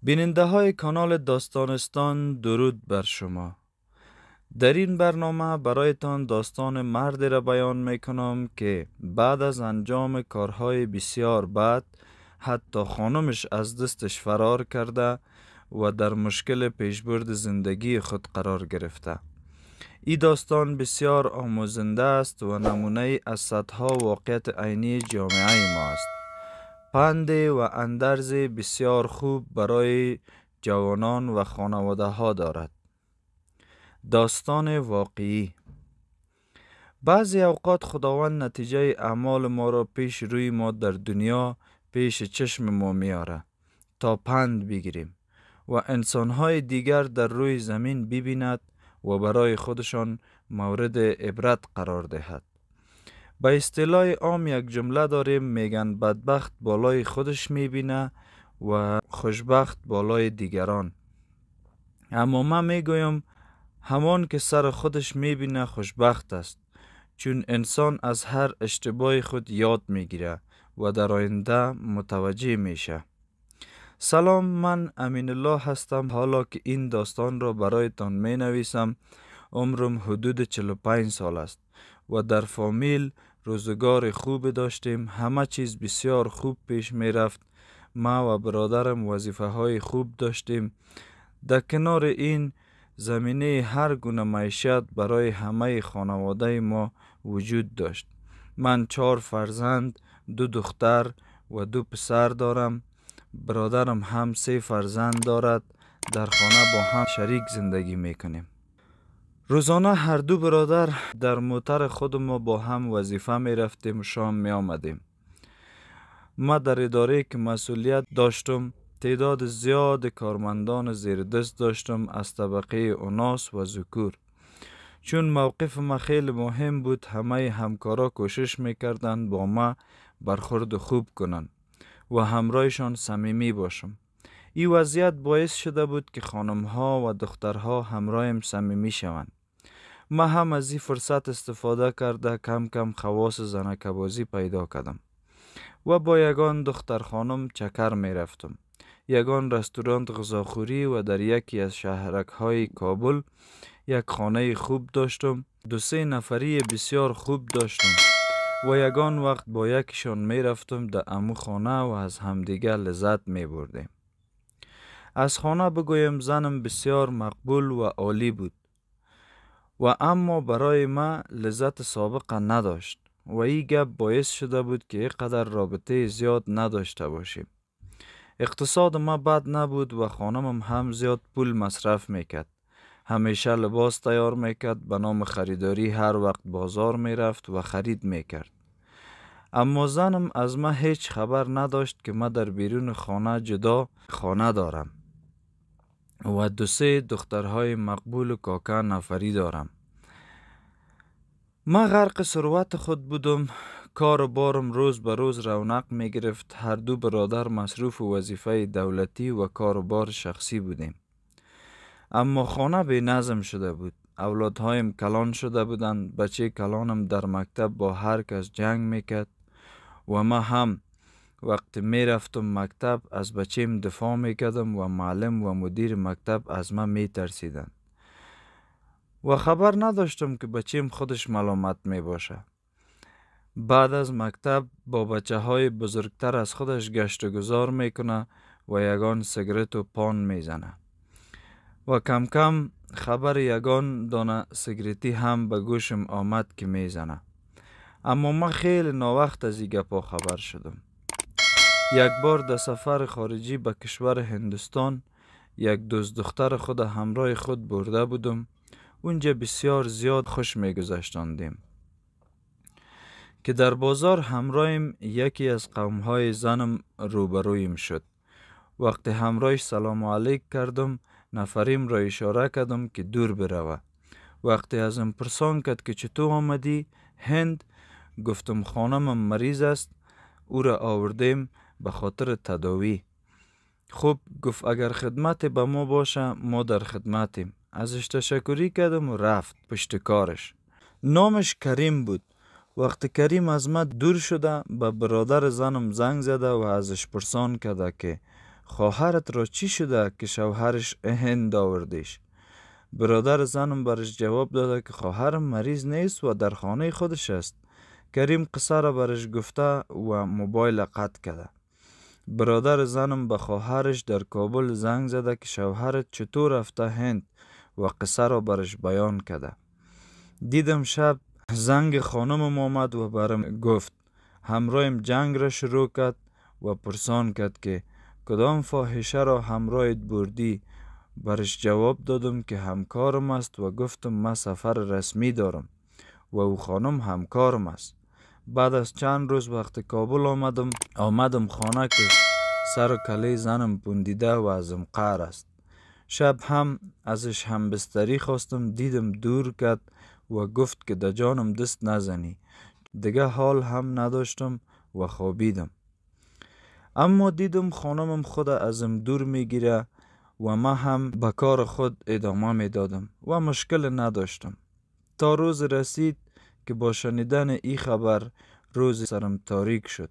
بیننده های کانال داستانستان درود بر شما. در این برنامه برایتان داستان مردی را بیان می کنم که بعد از انجام کارهای بسیار بد حتی خانمش از دستش فرار کرده و در مشکل پیشبرد زندگی خود قرار گرفته. این داستان بسیار آموزنده است و نمونه از صدها واقعیت عینی جامعه ما است. پند و اندرز بسیار خوب برای جوانان و خانواده ها دارد. داستان واقعی. بعضی اوقات خداوند نتیجه اعمال ما را پیش روی ما در دنیا پیش چشم ما میاره تا پند بگیریم و انسانهای دیگر در روی زمین ببیند و برای خودشان مورد عبرت قرار دهد. به اصطلاح عام یک جمله داریم میگن بدبخت بالای خودش میبینه و خوشبخت بالای دیگران. اما من میگویم همان که سر خودش میبینه خوشبخت است، چون انسان از هر اشتباه خود یاد میگیره و در آینده متوجه میشه. سلام، من امین الله هستم. حالا که این داستان را برایتان می نویسم عمرم حدود 45 سال است و در فامیل روزگار خوب داشتیم. همه چیز بسیار خوب پیش می رفت. ما و برادرم وظیفه های خوب داشتیم. در کنار این زمینه هر گونه معیشت برای همه خانواده ما وجود داشت. من 4 فرزند، 2 دختر و 2 پسر دارم. برادرم هم 3 فرزند دارد. در خانه با هم شریک زندگی میکنیم. روزانه هر دو برادر در موتر خود ما با هم وظیفه می رفتیم، شام می آمدیم. ما در اداره که مسئولیت داشتم تعداد زیاد کارمندان زیر دست داشتم از طبقه اناث و ذکور. چون موقف ما خیلی مهم بود، همه همکارا کوشش میکردند با ما برخورد خوب کنند و همراهشان صمیمی باشم. این وضعیت باعث شده بود که خانمها و دخترها همراهم صمیمی شوند. ما هم از این فرصت استفاده کرده کم کم خواص زنک بازی پیدا کردم و با یگان دختر خانم چکر می رفتم. یگان رستوران غذاخوری و در یکی از شهرک های کابل یک خانه خوب داشتم. 2-3 نفری بسیار خوب داشتم و یگان وقت با یکیشان می رفتم در امو خانه و از همدیگر لذت می بردیم. از خانه بگویم زنم بسیار مقبول و عالی بود و اما برای ما لذت سابقه نداشت و این گپ باعث شده بود که اینقدر رابطه زیاد نداشته باشیم. اقتصاد ما بد نبود و خانمم هم زیاد پول مصرف میکرد. همیشه لباس تیار میکرد، به نام خریداری هر وقت بازار میرفت و خرید میکرد. اما زنم از ما هیچ خبر نداشت که ما در بیرون خانه جدا خانه دارم و 2-3 دخترهای مقبول و کاکا نفری دارم. ما غرق ثروت خود بودم. کار و بارم روز به روز رونق می گرفت. هر دو برادر مصروف و وظیفه دولتی و کار و بار شخصی بودیم. اما خانه بی نظم شده بود. اولادهایم کلان شده بودند. بچه کلانم در مکتب با هر کس جنگ میکرد و ما هم وقتی می رفتم مکتب از بچیم دفاع میکردم و معلم و مدیر مکتب از ما می ترسیدن و خبر نداشتم که بچیم خودش ملامت می باشه. بعد از مکتب با بچه های بزرگتر از خودش گشت و گذار میکنه و یگان سیگرت و پان میزنه و کم کم خبر یگان دانه سیگرتی هم به گوشم آمد که میزنه. اما من خیلی ناوقت از این گپا خبر شدم. یک بار در سفر خارجی به کشور هندوستان یک دوست دختر خود همراه خود برده بودم. اونجا بسیار زیاد خوش میگذشتاندیم که در بازار همراهیم یکی از قومهای زنم روبرویم شد. وقتی همراهش سلام علیک کردم نفریم را اشاره کردم که دور بروه. وقتی ازم پرسان کرد که چطور آمدی هند، گفتم خانمم مریض است، او را آوردیم به خاطر تداوی. خب گفت اگر خدمت به ما باشه ما در خدمتیم. ازش تشکری کردم و رفت پشت کارش. نامش کریم بود. وقتی کریم از ما دور شده به برادر زنم زنگ زده و ازش پرسان کرده که خواهرت را چی شده که شوهرش هند آوردیش؟ برادر زنم برش جواب داده که خواهرم مریض نیست و در خانه خودش است. کریم قصه را برش گفته و موبایل قطع کرده. برادر زنم به خواهرش در کابل زنگ زده که شوهرت چطور رفته هند و قصه را برش بیان کرده. دیدم شب زنگ خانمم آمد و برم گفت. همراهم جنگ را شروع کرد و پرسان کرد که کدام فاحشه را همراهت بردی. برش جواب دادم که همکارم است و گفتم من سفر رسمی دارم و او خانم همکارم است. بعد از چند روز وقت کابل آمدم خانه که سر و کله زنم پوندیده و ازم قهر است. شب هم ازش همبستری خواستم، دیدم دور کرد و گفت که در جانم دست نزنی. دیگه حال هم نداشتم و خوابیدم. اما دیدم خانمم خود ازم دور میگیره و من هم به کار خود ادامه میدادم و مشکل نداشتم. تا روز رسید که با شنیدن این خبر روز سرم تاریک شد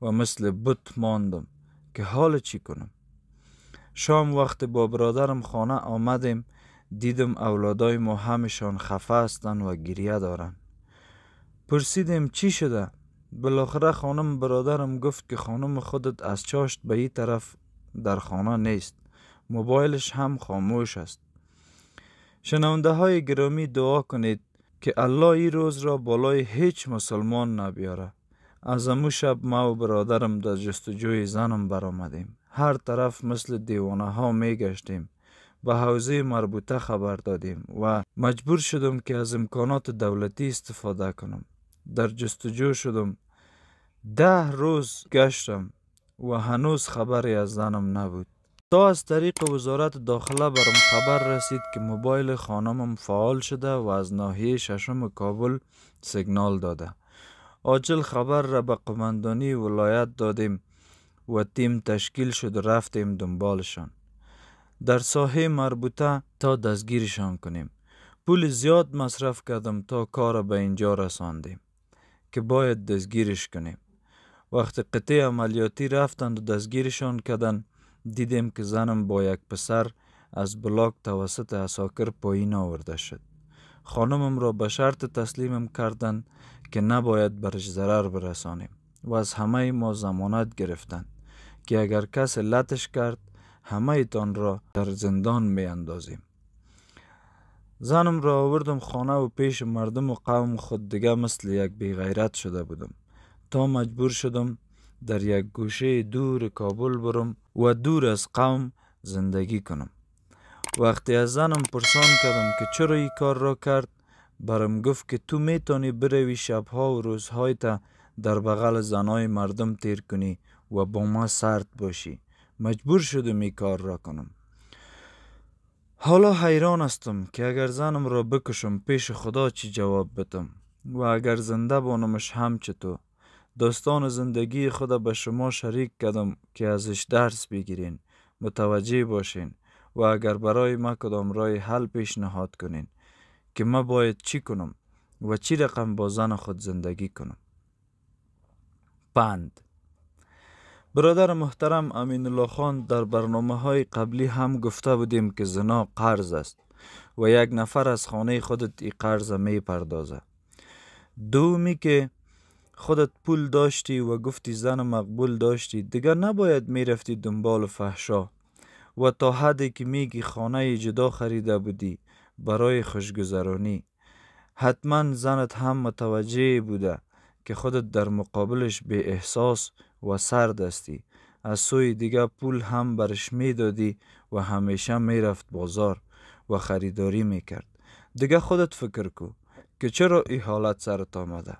و مثل بت ماندم که حال چی کنم. شام وقت با برادرم خانه آمدیم، دیدم اولادای ما همشان خفه هستن و گریه دارن. پرسیدم چی شده؟ بالاخره خانم برادرم گفت که خانم خودت از چاشت به این طرف در خانه نیست، موبایلش هم خاموش است. شنونده های گرامی دعا کنید که الله این روز را بالای هیچ مسلمان نبیاره. از امو شب ما و برادرم در جستجوی زنم برآمدیم. هر طرف مثل دیوانه ها می گشتیم. به حوزه مربوطه خبر دادیم و مجبور شدم که از امکانات دولتی استفاده کنم. در جستجو شدم. 10 روز گشتم و هنوز خبری از زنم نبود. تا از طریق وزارت داخله برم خبر رسید که موبایل خانمم فعال شده و از ناحیه ششم کابل سیگنال داده. عاجل خبر را به قماندانی ولایت دادیم و تیم تشکیل شد و رفتیم دنبالشان در ساحه مربوطه تا دستگیرشان کنیم. پول زیاد مصرف کردم تا کار به اینجا رساندیم که باید دستگیرش کنیم. وقتی قطعه عملیاتی رفتند و دستگیرشان کردن، دیدیم که زنم با یک پسر از بلاک توسط عساکر پایین آورده شد. خانمم را به شرط تسلیمم کردند که نباید برش ضرر برسانیم و از همه ما ضمانت گرفتند که اگر کس لطش کرد همه تان را در زندان می اندازیم. زنم را آوردم خانه و پیش مردم و قوم خود دیگه مثل یک بیغیرت شده بودم تا مجبور شدم در یک گوشه دور کابل برم و دور از قوم زندگی کنم. وقتی از زنم پرسان کردم که چرا این کار را کرد، برم گفت که تو میتونی بروی شبها و روزهای تا در بغل زنای مردم تیر کنی و با ما سرد باشی. مجبور شدم این کار را کنم. حالا حیران هستم که اگر زنم را بکشم پیش خدا چی جواب بدم و اگر زنده بانمش هم چطور. داستان زندگی خود به شما شریک کردم که ازش درس بگیرین، متوجه باشین و اگر برای ما کدام راه حل پیشنهاد کنین که ما باید چی کنم و چی رقم با زن خود زندگی کنم. پند. برادر محترم امین الله خان در برنامه های قبلی هم گفته بودیم که زنا قرض است و یک نفر از خانه خودت ای قرض می پردازه. دومی که خودت پول داشتی و گفتی زن مقبول داشتی، دیگر نباید می رفتی دنبال فحشا و تا حدی که میگی خانه جدا خریده بودی برای خوشگذرانی. حتما زنت هم متوجه بوده که خودت در مقابلش به احساس و سرد هستی. از سوی دیگه پول هم برش میدادی و همیشه میرفت بازار و خریداری میکرد. دیگه خودت فکر کو که چرا این حالت سرت آمده.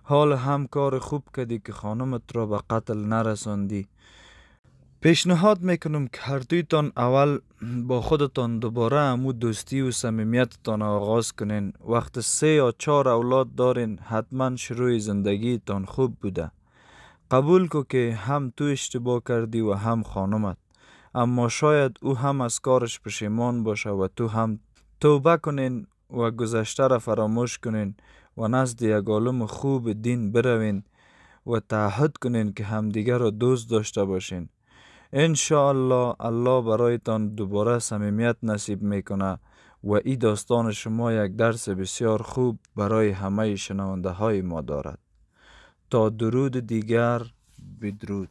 حال هم کار خوب کردی که خانمت را به قتل نرساندی. پیشنهاد میکنم که هر دویتان اول با خودتان دوباره امو دوستی و صمیمیتتان آغاز کنین. وقت 3 یا 4 اولاد دارین حتما شروع زندگی تان خوب بوده. قبول کو که هم تو اشتباه کردی و هم خانمت، اما شاید او هم از کارش پشیمان باشه و تو هم. توبه کنین و گذشته را فراموش کنین و نزد یک عالم خوب دین بروین و تعهد کنین که همدیگر را دوست داشته باشین. انشاءالله الله برایتان دوباره صمیمیت نصیب میکنه و این داستان شما یک درس بسیار خوب برای همه شنونده های ما دارد. تا درود دیگر، بدرود.